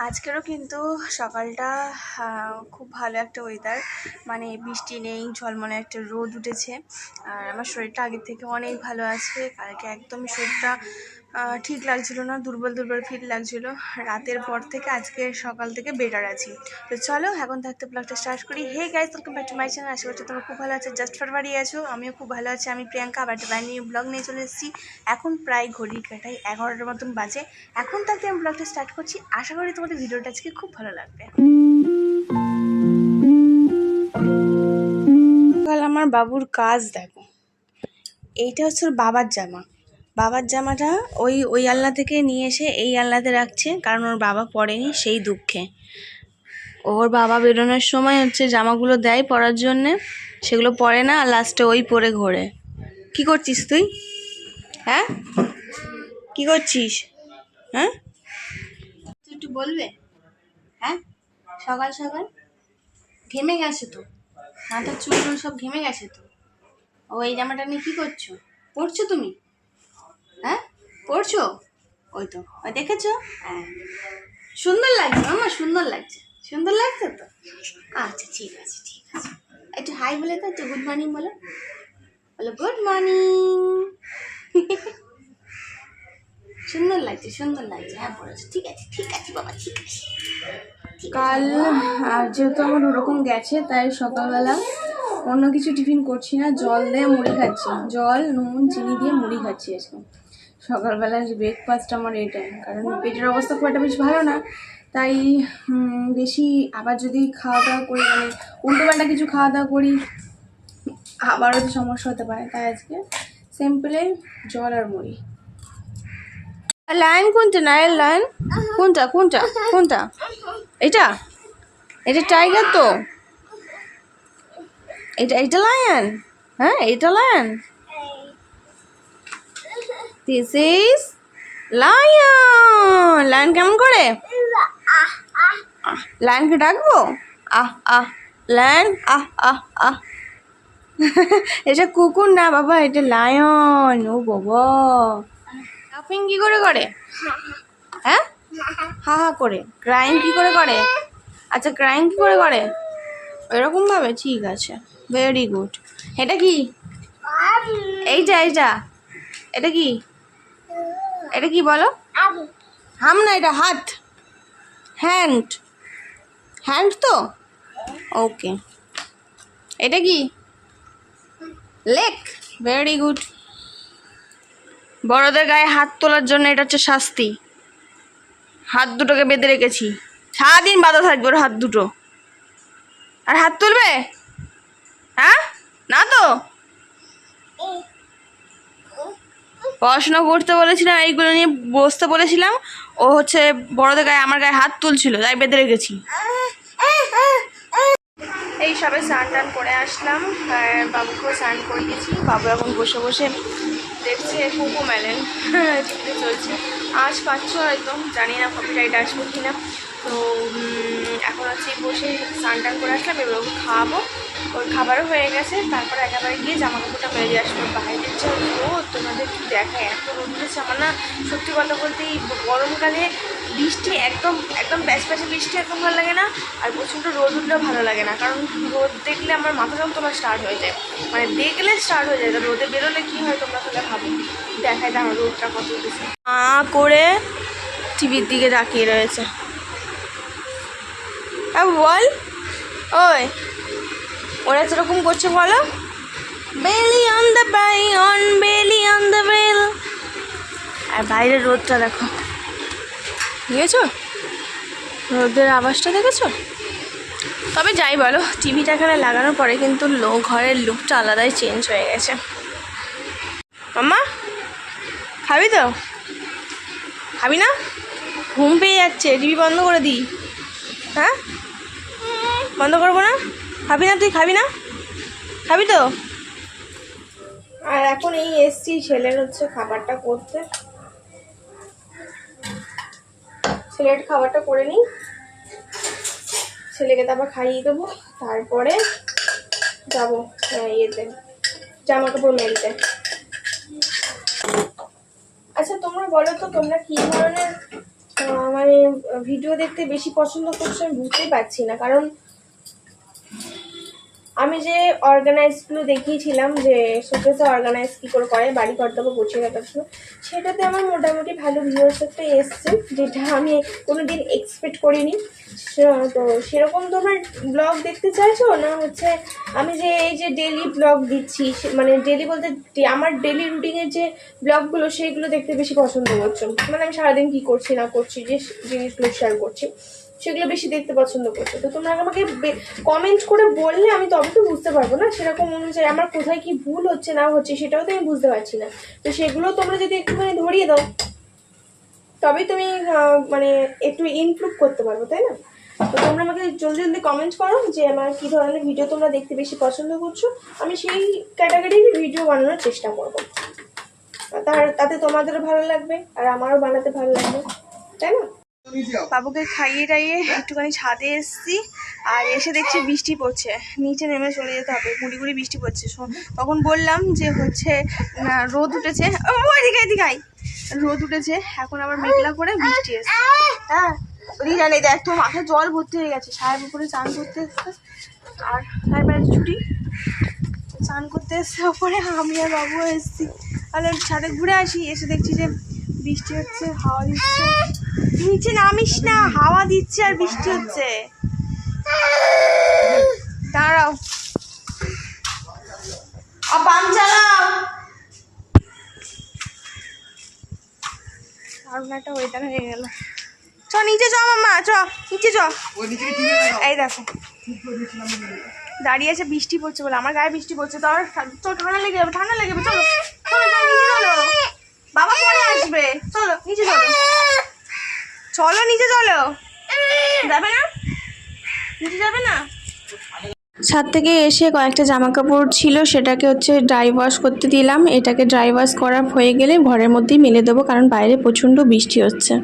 আজকেরও কিন্তু সকালটা খুব ভালো একটা ওয়েদার, মানে বৃষ্টি নেই, ঝলমলে একটা রোদ উঠেছে। আর আমার শরীরটা আগের থেকে অনেক ভালো আছে। কালকে একদমই শরীরটা ঠিক লাগছিল না, দুর্বল দুর্বল ফিল লাগছিল। রাতের পর থেকে আজকে সকাল থেকে বেটার আছি। তো চলো এখন থাকতে ব্লগটা স্টার্ট করি। Hey guys, welcome back to my channel. আশা করছি তোমরা খুব ভালো আছো, জাস্ট ফরওয়ার্ডই আছো। আমিও খুব ভালো আছি। আমি প্রিয়াঙ্কা আবার একটা ব্র্যান্ড নিউ ব্লগ নিয়ে চলে এসেছি। এখন প্রায় ঘড়ির কাঁটায় 11টার মতন বাজে। এখন থাকতে আমি ব্লগটা স্টার্ট করছি। আশা করি তোমাদের ভিডিওটা আজকে খুব ভালো লাগবে। কাল আমার বাবুর কাজ দেখো, এইটা হচ্ছে ওর বাবার জামা। বাবার জামাটা ওই আলনা থেকে নিয়ে এসে এই আলনাতে রাখছে, কারণ ওর বাবা পরেনি, সেই দুঃখে। ওর বাবা বেরোনোর সময় হচ্ছে জামাগুলো দেয় পরার জন্যে, সেগুলো পরে না, আর লাস্টে ওই পরে ঘোরে। কি করছিস তুই? হ্যাঁ, কি করছিস? হ্যাঁ, তুই একটু বলবে? হ্যাঁ, সকাল সকাল ঘেমে গেছে তো, মাথার চুল সব ঘেমে গেছে তো। ও এই জামাটা নিয়ে কি করছো? পড়ছো তুমি? হ্যাঁ, পড়ছো? ওই তো, ওই দেখেছো? হ্যাঁ, সুন্দর লাগছে মামা, সুন্দর লাগছে, সুন্দর লাগছে তো। আচ্ছা ঠিক আছে, ঠিক আছে। একটু হাই বলে তো, একটু গুড মর্নিং বলো, বলো গুড মর্নিং। সুন্দর লাগছে, সুন্দর লাগছে। হ্যাঁ পড়েছো, ঠিক আছে, ঠিক আছে বাবা, ঠিক আছে। কাল যেহেতু আমার ওরকম গেছে, তাই সকালবেলা অন্য কিছু টিফিন করছি না, জল দিয়ে মুড়ি খাচ্ছি। জল, নুন, চিনি দিয়ে মুড়ি খাচ্ছি আজকে সকালবেলা। ব্রেকফাস্ট আমার এটাই, কারণ পেটের অবস্থা খুব একটা বেশি ভালো না। তাই বেশি আবার যদি খাওয়া দাওয়া করি, মানে উল্টোপাল্টা কিছু খাওয়া দাওয়া করি, আবারও যে সমস্যা হতে পারে। তাই আজকে সিম্পলে জল আর মুড়ি। লাইন কোনটা? নায়ের লাইন কোনটা? কোনটা কোনটা? এটা এটা টাইগার তো, এটা লায়ন। হ্যাঁ, এটা lion. This is lion. Lion কেমন করে? লায়নকে ডাকবো? আহ আহ লায়ন, আহ আহ আহ। এটা কুকুর না বাবা, এটা লায়ন। ও বাবা, লাফিং কি করে করে? হ্যাঁ, হা হা করে। ক্রাইং কি করে করে? আচ্ছা, ক্রাইং কি করে করে? এরকম ভাবে? ঠিক আছে, ভেরি গুড। এটা কি? এইটা এইটা এটা কি? এটা কি বলো? হাম না, এটা হাত, হ্যান্ড। হ্যান্ড তো, ওকে। এটা কি? Leg, very good. বড়দের গায়ে হাত তোলার জন্য এটা হচ্ছে শাস্তি। হাত দুটোকে বেঁধে রেখেছি, সারাদিন বাঁধা থাকবে ওর হাত দুটো। আর হাত তুলবে? হ্যাঁ, না তো। পড়াশোনা করতে বলেছিলাম, এইগুলো নিয়ে বসতে বলেছিলাম, ও হচ্ছে বড়দের গায়ে, আমার গায়ে হাত তুলছিল, তাই বেঁধে রেখেছি। এই সবে স্নান টান করে আসলাম, বাবুকেও স্নান করিয়েছি। বাবু এখন বসে বসে দেখছে কুকু মেলেন, টিভিতে চলছে। আজ পাচ্ছ হয়তো, জানি না কপিরাইট আসবে কি না। তো এখন হচ্ছে বসে স্নান টান করে আসলাম, এবার ওকে খাওয়াবো। ওর খাবারও হয়ে গেছে, তারপরে একেবারে গিয়ে জামা কাপড়টা মেলে দিয়ে আসবো। বাইরের যে রোদ, তোমাদের কি দেখায়, এত রোদ উঠেছে। আমার না সত্যি কথা বলতে এই গরমকালে বৃষ্টি একদম একদম প্যাচপ্যাচে বৃষ্টি একদম ভালো লাগে না, আর প্রচণ্ড রোদ উঠলেও ভালো লাগে না। কারণ রোদ দেখলে আমার মাথা যন্ত্রণা স্টার্ট হয়ে যায়, মানে দেখলে স্টার্ট হয়ে যায়। তো রোদে বেরোলে কী হয় তোমরা তাহলে ভাবো। দেখায় দেখো রোদটা কত উঠেছে। করে টিভির দিকে তাকিয়ে রয়েছে। বল, ওই ওরা সেরকম করছে বলো। বেলি অন দ্য বাই অন, বেলি অন দ্য বেল। আর বাইরের রোদটা দেখো, দেখেছো রোদের আওয়াজটা, দেখেছো? তবে যাই বলো, টিভিটা এখানে লাগানোর পরে কিন্তু ঘরের লুকটা আলাদাই চেঞ্জ হয়ে গেছে। মাম্মা খাবি তো? খাবি না? ঘুম পেয়ে যাচ্ছে, টিভি বন্ধ করে দিই? হ্যাঁ, বন্ধ করবো না? খাবি না? তুই খাবি না? খাবি তো? আর এখন এই এসছি ছেলের হচ্ছে খাবারটা করতে। ছেলের খাবারটা করে নিই, ছেলেকে তারপর খাইয়ে দেবো, তারপরে যাবো ইয়েতে জামা কাপড় মেলতে। আচ্ছা তোমরা বলো তো, তোমরা কি ধরনের মানে ভিডিও দেখতে বেশি পছন্দ করছে আমি বুঝতেই পারছি না। কারণ আমি যে অর্গানাইজগুলো দেখিয়েছিলাম যে শোকেসে অর্গানাইজ কী করে করে বাড়ি কর্তব্য গুছিয়ে রাখার জন্য, সেটাতে আমার মোটামুটি ভালো ভিউয়ার্স একটা এসছে, যেটা আমি কোনো দিন এক্সপেক্ট করিনি। তো সেরকম তোমার ব্লগ দেখতে চাইছো না হচ্ছে আমি যে এই যে ডেলি ব্লগ দিচ্ছি, মানে ডেলি বলতে আমার ডেলি রুটিনের যে ব্লগগুলো সেইগুলো দেখতে বেশি পছন্দ করছো, মানে আমি সারাদিন কী করছি না করছি যে জিনিসগুলো শেয়ার করছি সেগুলো বেশি দেখতে পছন্দ করছো। তো তোমরা আমাকে কমেন্ট করে বললে আমি তবে তো বুঝতে পারবো না, সেরকম অনুযায়ী আমার কোথায় কি ভুল হচ্ছে না হচ্ছে সেটাও তো আমি বুঝতে পারছি না। তো সেগুলো তোমরা যদি একটুখানি ধরিয়ে দাও তবেই তুমি মানে একটু ইমপ্রুভ করতে পারবো, তাই না? তো তোমরা আমাকে জলদি জলদি কমেন্ট করো যে আমার কী ধরনের ভিডিও তোমরা দেখতে বেশি পছন্দ করছো, আমি সেই ক্যাটাগরির ভিডিও বানানোর চেষ্টা করবো। তাতে তোমাদেরও ভালো লাগবে আর আমারও বানাতে ভালো লাগবে, তাই না? বাবুকে খাইয়ে টাইয়ে একটুখানি ছাদে এসছি, আর এসে দেখছি বৃষ্টি পড়ছে, নিচে নেমে চলে যেতে হবে, গুড়ি গুড়ি বৃষ্টি পড়ছে। তখন বললাম যে হচ্ছে রোদ উঠেছে, রোদ উঠেছে, এখন আবার মেঘলা করে বৃষ্টি এসছে। হ্যাঁ জানি, দেখ তোর মাথায় জল ভর্তি হয়ে গেছে, সাহেব উপরে চান করতে এসছে, আর সাহেবের ছুটি চান করতে এসছে ওপরে, আমি আর বাবু এসছি। তাহলে ছাদে ঘুরে আসি, এসে দেখছি যে বৃষ্টি হচ্ছে, হাওয়া দিচ্ছে। নিচে নামিস না, হাওয়া দিচ্ছে আর বৃষ্টি হচ্ছে। দাঁড়াও, পাম্প চালাও। দারুণ একটা ওয়েদার হয়ে গেল। চ নিচে চ মাম্মা, চ নিচে চ। এই দেখো দাঁড়িয়ে আছে, বৃষ্টি পড়ছে বলে, আমার গায়ে বৃষ্টি পড়ছে, তো ঠান্ডা লেগে যাবে, ঠান্ডা লেগে যাবে। চলো চলো নিচে চলো, বাবা পরে আসবে, চলো নিচে চলো, চলো নিচে চলো। যাবে না, নিচে যাবে না। ছাদ থেকে এসে কয়েকটা জামা কাপড় ছিল, সেটাকে হচ্ছে ড্রাই ওয়াশ করতে দিলাম। এটাকে ড্রাই ওয়াশ করা হয়ে গেলে ঘরের মধ্যেই মেলে দেবো, কারণ বাইরে প্রচণ্ড বৃষ্টি হচ্ছে।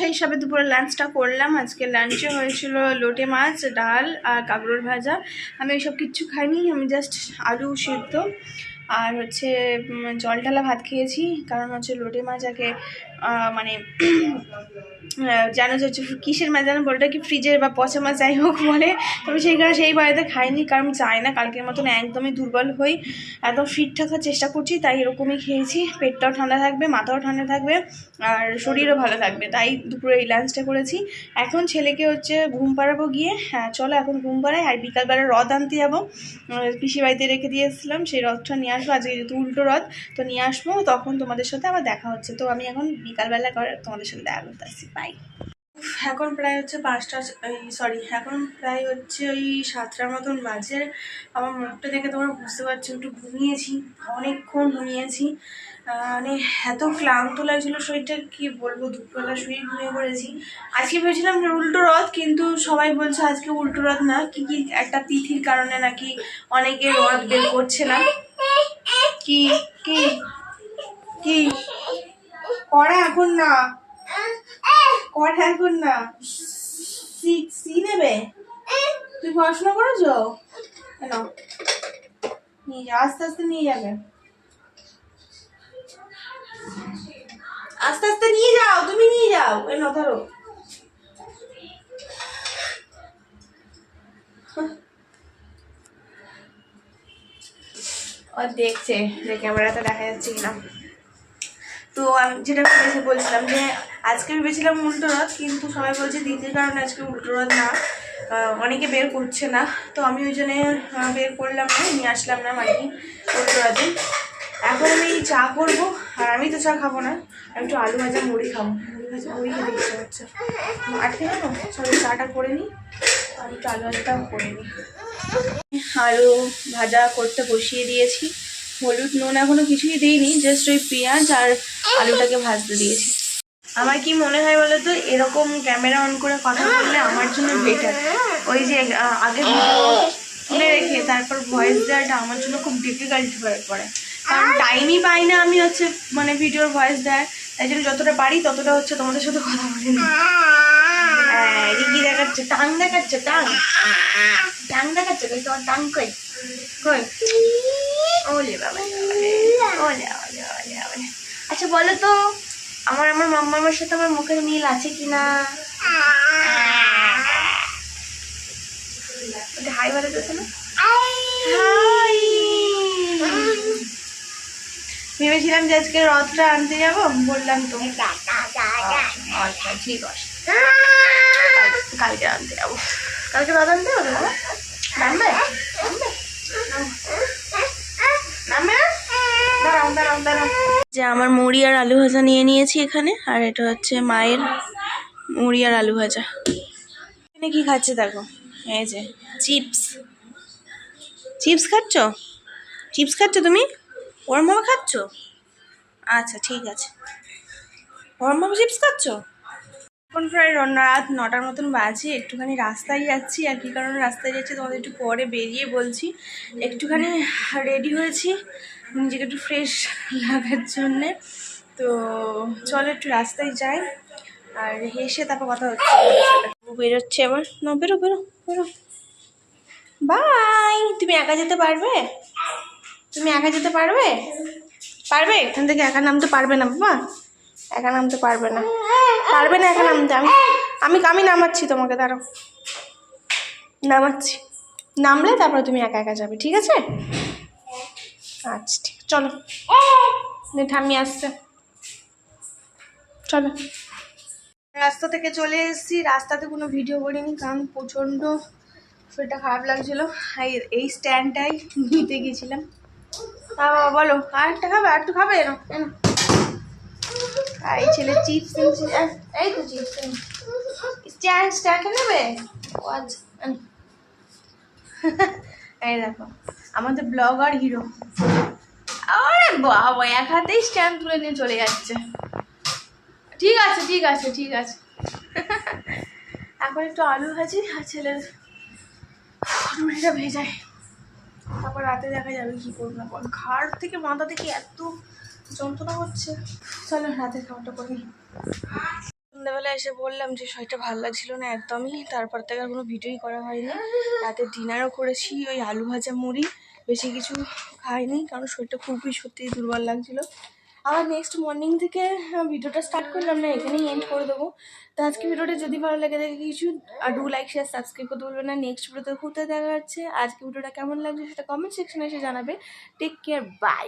এই সবে দুপুরে লাঞ্চটা করলাম। আজকে লাঞ্চে হয়েছিল লোটে মাছ, ডাল আর কাঁকরোল ভাজা। আমি ওইসব কিচ্ছু খাইনি, আমি জাস্ট আলু সিদ্ধ আর হচ্ছে জল ঢালা ভাত খেয়েছি। কারণ হচ্ছে লোটে মাছ আগে মানে জানো যে হচ্ছে কিসের মাছ জানো, বলটা কি ফ্রিজের বা পচা মাছ যাই হোক বলে, তবে সেই কারণে সেই বাড়িতে খাইনি, কারণ চাই না কালকের মতন একদমই দুর্বল হই, একদম ফিট থাকার চেষ্টা করছি, তাই এরকমই খেয়েছি। পেটটাও ঠান্ডা থাকবে, মাথাও ঠান্ডা থাকবে আর শরীরও ভালো থাকবে, তাই দুপুরে এই লাঞ্চটা করেছি। এখন ছেলেকে হচ্ছে ঘুম পাড়াবো গিয়ে, হ্যাঁ চলো এখন ঘুম পাড়াই। আর বিকালবেলা রথ আনতে যাবো, পিসি বাড়িতে রেখে দিয়ে এসেছিলাম, সেই রথটা নিয়ে আসবো। আজকে যেহেতু উল্টো রথ, তো নিয়ে আসবো, তখন তোমাদের সাথে আবার দেখা হচ্ছে। তো আমি এখন বিকালবেলা করে তোমাদের সাথে দেখা করতে আসছি, বাই। এখন প্রায় হচ্ছে 5টা, সরি এখন প্রায় হচ্ছে ওই 7টার মতন বাজে। আমার মুখটা দেখে তোমরা বুঝতে পারছো একটু ঘুমিয়েছি, অনেকক্ষণ ঘুমিয়েছি, মানে এত ক্লান্ত লাগছিলো শরীরটা, কি বলবো, দুপুরবেলা শুয়ে ঘুমিয়ে পড়েছি। আজকে ভেবেছিলাম উল্টো রথ, কিন্তু সবাই বলছে আজকে উল্টো রথ না, কি একটা তিথির কারণে নাকি অনেকে রথ বের করছে না। কি কি কি করা এখন না, কটা এখন না, সি নেবে। তুই পড়াশোনা করেছো কেন, নিয়ে যা, আস্তে আস্তে নিয়ে যাবে, আস্তে আস্তে নিয়ে যাও, তুমি নিয়ে যাও, এ না ধরো। ও দেখছে যে ক্যামেরাতে দেখা যাচ্ছে কিনা। তো আমি যেটা বলছিলাম যে আজকে ভেবেছিলাম উল্টো রথ, কিন্তু সবাই বলছে দিদির কারণে আজকে উল্টো রথ না, অনেকে বের করছে না, তো আমি ওই জন্যে বের করলাম না, নিয়ে আসলাম না মানে উল্টো রথে। এখন আমি চা করবো, আর আমি তো চা খাবো না, আমি একটু আলু ভাজা মুড়ি খাবো, মুড়ি খেতে ইচ্ছে হচ্ছে। আর ঠিক আছে, সবাই চাটা করে নিই, আমি একটু আলু ভাজাটাও করে নিই। আলু ভাজা করতে বসিয়ে দিয়েছি, হলুদ নুন এখনো কিছুই দিইনি, জাস্ট ওই পেঁয়াজ আর আলুটাকে ভাজতে দিয়েছি। আমার কি মনে হয় বলো তো, এরকম ক্যামেরা অন করে কথা বললে আমার জন্য বেটার। ওই যে আগে তুলে রেখে তারপর ভয়েস দেওয়াটা আমার জন্য খুব ডিফিকাল্ট হয়ে পড়ে, কারণ টাইমই পাই না আমি হচ্ছে মানে ভিডিওর ভয়েস দেয়, তাই জন্য যতটা পারি ততটা হচ্ছে তোমাদের সাথে কথা বলি না। রিগি দেখাচ্ছে, টাং দেখাচ্ছে, টাং টাং দেখাচ্ছে, কই তোমার টাং কই কই? ওলে বাবা, ওলে ওলে ওলে ওলে। আচ্ছা বলো তো, আমার আমার মাম্মার সাথে আমার মুখের মিল আছে কিনা? হাই বলে তো শোনো, হাই। ভেবেছিলাম যে আজকে রথটা আনতে যাবো, বললাম তো। আচ্ছা ঠিক আছে, কালকে আনতে যাবো। কালকে রথ আনতে হবে বাবা? নামবে নামবে, দাঁড়াও দাঁড়াও দাঁড়াও। যে আমার মুড়ি আর আলু ভাজা নিয়ে নিয়েছি এখানে, আর এটা হচ্ছে মায়ের মুড়ি আর আলু ভাজা। এখানে কি খাচ্ছে দেখো, এই যে চিপস। চিপস খাচ্ছ? চিপস খাচ্ছ তুমি? ওরম ভাবে খাচ্ছ? আচ্ছা ঠিক আছে, ওরম ভাবে চিপস খাচ্ছ? এখন প্রায় রাত 9টার মতন বাজে। একটুখানি রাস্তায় যাচ্ছি, আর কী কারণে রাস্তায় যাচ্ছি তোমাদের একটু পরে বেরিয়ে বলছি। একটুখানি রেডি হয়েছি নিজেকে একটু ফ্রেশ লাগার জন্যে। তো চলো একটু রাস্তায় যাই, আর এসে তারপর কথা হচ্ছে। বেরোচ্ছে এবার, না বেরো বেরো বেরো। বাই। তুমি একা যেতে পারবে? তুমি একা যেতে পারবে? পারবে? এখান থেকে একা নামতে পারবে না বাবা, একা নামতে পারবে না, পারবে না একা নামতে। আমি আমি আমি নামাচ্ছি তোমাকে, দাঁড়াও নামাচ্ছি। নামলে তারপরে তুমি একা একা যাবে, ঠিক আছে? আচ্ছা ঠিক, চলো ঠাম্মি আসছে, চলো। রাস্তা থেকে চলে এসেছি, রাস্তাতে কোনো ভিডিও করিনি কারণ প্রচণ্ড শরীরটা খারাপ লাগছিল। এই স্ট্যান্ডটাই নিতে গেছিলাম। বাবা বলো, আর একটা খাবে? আর একটু খাবে? এনো এনো। আর এই ছেলে চিপস কিনছে, এই তো চিপস স্ট্যান্ড নেবে। এই দেখো আমাদের ব্লগার হিরো, আরে বাবা এক হাতেই স্ট্যান্ড তুলে নিয়ে চলে যাচ্ছে। ঠিক আছে ঠিক আছে ঠিক আছে। এখন একটু আলু ভাজি আর ছেলের রুটিটা ভেজাই, তারপর রাতে দেখা যাবে কি করবো না। ঘাড় থেকে মাথা থেকে এত যন্ত্রণা হচ্ছে। চলো রাতে খাওয়াটা করি। সন্ধ্যাবেলা এসে বললাম যে শরীরটা ভালো লাগছিল না একদমই, তারপর থেকে আর কোনো ভিডিওই করা হয়নি। রাতে ডিনারও করেছি ওই আলু ভাজা মুড়ি, বেশি কিছু খাইনি কারণ শরীরটা খুবই সত্যিই দুর্বল লাগছিল। আবার নেক্সট মর্নিং থেকে ভিডিওটা স্টার্ট করলাম না, এখানেই এন্ড করে দেবো। তো আজকে ভিডিওটা যদি ভালো লাগে থাকে কিছু, আর লাইক শেয়ার সাবস্ক্রাইব করতে বলবেন না। নেক্সট ভিডিওতে ঘুরতে দেখা যাচ্ছে। আজকে ভিডিওটা কেমন লাগছে সেটা কমেন্ট সেকশনে এসে জানাবে। Take care, by.